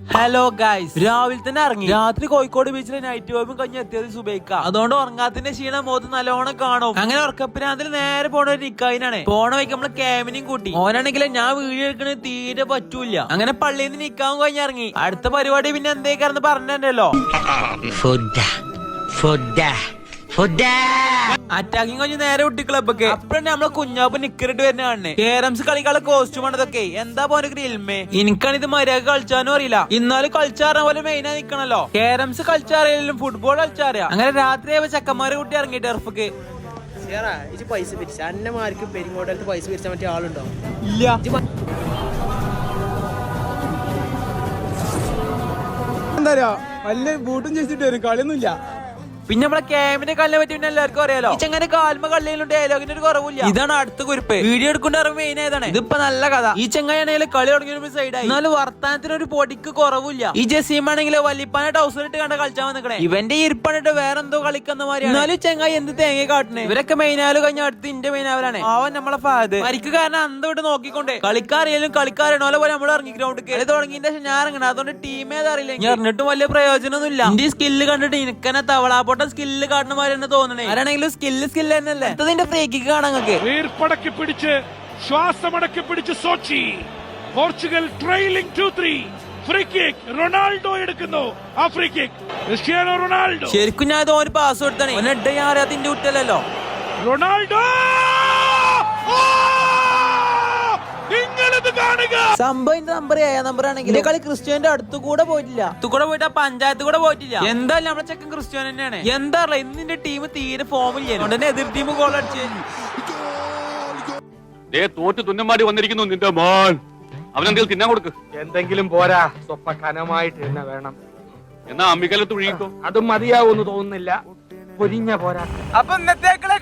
Hello guys, രാവിലെ തന്നെ ഇറങ്ങി. രാത്രി കോഴിക്കോട് ബീച്ചിലെ നൈറ്റ് വൈബും കഴിഞ്ഞ് എത്തിയത് സുബൈക്ക. അതുകൊണ്ട് ഉറങ്ങാത്തിന്റെ ക്ഷീണം മുഖത്ത് നല്ലോണം കാണും. അങ്ങനെ ഉറക്കപ്പിനാതിൽ നേരെ പോണ ഒരു നിക്കായിനാണ്. പോണ വൈക്ക് നമ്മള് ക്യാമിനും കൂട്ടി. ഓനാണെങ്കില് ഞാൻ വീഡിയോ എടുക്കണത് തീരെ പറ്റൂല. അങ്ങനെ പള്ളിയിൽ നിന്ന് നിക്കാൻ കഴിഞ്ഞ് ഇറങ്ങി. അടുത്ത പരിപാടി പിന്നെ എന്തേക്കാരെന്ന് പറഞ്ഞല്ലോ. അറ്റാക്കിങ് കഴിഞ്ഞ് നേരെ വിട്ടി ക്ലബ്ബൊക്കെ. അപ്പഴാണ് നമ്മളെ കുഞ്ഞാപ്പ് നിക്കറിട്ട് വരുന്ന കാണുന്നത്. കേരംസ് കളിക്കാനുള്ള കോസ്റ്റ്യൂം ആണ് ഇതൊക്കെ. എന്താ പോലെ ഇൽമേ, എനിക്കാണ് ഇത് മര്യാദ കളിച്ചാനും അറിയില്ല. ഇന്നാലും കളിച്ചാറിന പോലെ മെയിനാ നിക്കണല്ലോ. Carroms കളിച്ചാറിയാലും football കളിച്ചാറിയാ. അങ്ങനെ രാത്രി ചെക്കന്മാരെ കൂട്ടി ഇറങ്ങി ടർഫ്ക്ക്. പൈസ പിരിച്ച അന്നമാർക്ക് പെരിങ്ങോട്ടടുത്ത് പൈസ പിരിച്ചാൻ പറ്റിയ ആളുണ്ടോ? ഇല്ല. എന്താ വല്ല ബൂട്ടും ചേച്ചിട്ട് വരും, കളിയൊന്നുമില്ല. പിന്നെ നമ്മളെ ക്യാമിന്റെ കളിനെ പറ്റി പിന്നെ എല്ലാവർക്കും അറിയാലോ. ചെങ്ങനെ കാൽമ കളിയിലുണ്ട്, ഡയലോഗിന്റെ ഒരു കുറവില്ല. ഇതാണ് അടുത്ത കുറിപ്പ്. വീഡിയോ എടുക്കുന്ന മെയിൻ ആയതാണ്. ഇതിപ്പോ നല്ല കഥ. ഈ ചെങ്ങായാണെങ്കിൽ കളി തുടങ്ങിയ സൈഡായി. എന്നാലും വർത്താനത്തിന് ഒരു പൊടിക്ക് കുറവില്ല. ഈ ജസീമാണെങ്കിൽ വല്ലിപ്പാനെ ടൗസർ ഇട്ട് കണ്ട കളിച്ചാൽ വന്നിക്കണേ. ഇവന്റെ ഇരിപ്പണിട്ട് വേറെന്തോ കളിക്കുന്ന മാതിരി. എന്നാലും ചെങ്ങായി എന്ത് തേങ്ങ കാട്ടണേ. ഇവരൊക്കെ മെയിനായാലും കഴിഞ്ഞ അടുത്ത് ഇന്റെ മെയിനാവലാണ്. അവൻ നമ്മളെ ഫാദ് മരിക്ക് കാരണം അന്തോട്ട് നോക്കിക്കൊണ്ടേ. കളിക്കാറിയാലും കളിക്കാരണോ പോലെ നമ്മൾ ഇറങ്ങി ഗ്രൗണ്ട് കളി തുടങ്ങിയതിന്റെ ശേഷം ഞാൻ ഇറങ്ങണം. അതുകൊണ്ട് ടീമേ അറിയില്ല. പറഞ്ഞിട്ടും വലിയ പ്രയോജനമൊന്നുമില്ല. എന്റെ സ്കില്ല് കണ്ടിട്ട് എനിക്കെന്നെ തവളാപ്പോട്ട സ്കില്ല് കാണുന്ന മാതിരി തന്നെ തോന്നണേ. ആരാണെങ്കിലും സ്കില്ല് തന്നെയല്ലേ. അതിന്റെ ഫ്രീക്കിക്ക് കാണാൻ വീർപ്പടക്കി പിടിച്ച് ശ്വാസമടക്കി പിടിച്ച് Sochi Portugal trailing 2-3. Free kick Ronaldo എടുക്കുന്നു. ആ ഫ്രീ കിക്ക് ക്രിസ്ത്യാനോ റൊണാൾഡോ. ശരിക്കും ഞാൻ ഒരു പാസ് കൊടുത്തേ. ഒന്നിട്ട് ഞാൻ അറിയാത്ത ഇന്റെ കുറ്റല്ലോ. റൊണാൾഡോ സംഭവം നമ്പർ 7 നമ്പർ ആണെങ്കിൽ കളി ക്രിസ്ത്യാന്റെ അടുത്ത് കൂടെ പോയിട്ടില്ല. പോയിട്ട് ആ പഞ്ചായത്ത് കൂടെ പോയിട്ടില്ല. എന്തായാലും നമ്മളെ ചെക്കൻ ക്രിസ്ത്യാൻ തന്നെയാണ്. എന്താ പറയാ, ഇന്നിന്റെ ടീം തീരെ ഫോമില്ല. അതുകൊണ്ട് എതിർ ടീം ഗോൾ അടിച്ചു. തോറ്റ് തുന്നമാടി വന്നിരിക്കുന്നു നിന്റെ മോൻ. അവനെന്തെങ്കിലും തിന്നാൻ കൊടുക്ക്. എന്തെങ്കിലും പോരാ, സ്വപ്പ കനമായിട്ട് തന്നെ വേണം. എന്നാ അമ്മിക്കലത്ത് ഒഴുകിക്കോ. അതും മതിയാവൂന്ന് തോന്നുന്നില്ല. പൊരിഞ്ഞ പോരാ. അപ്പൊ ഇന്നത്തേക്കുള്ള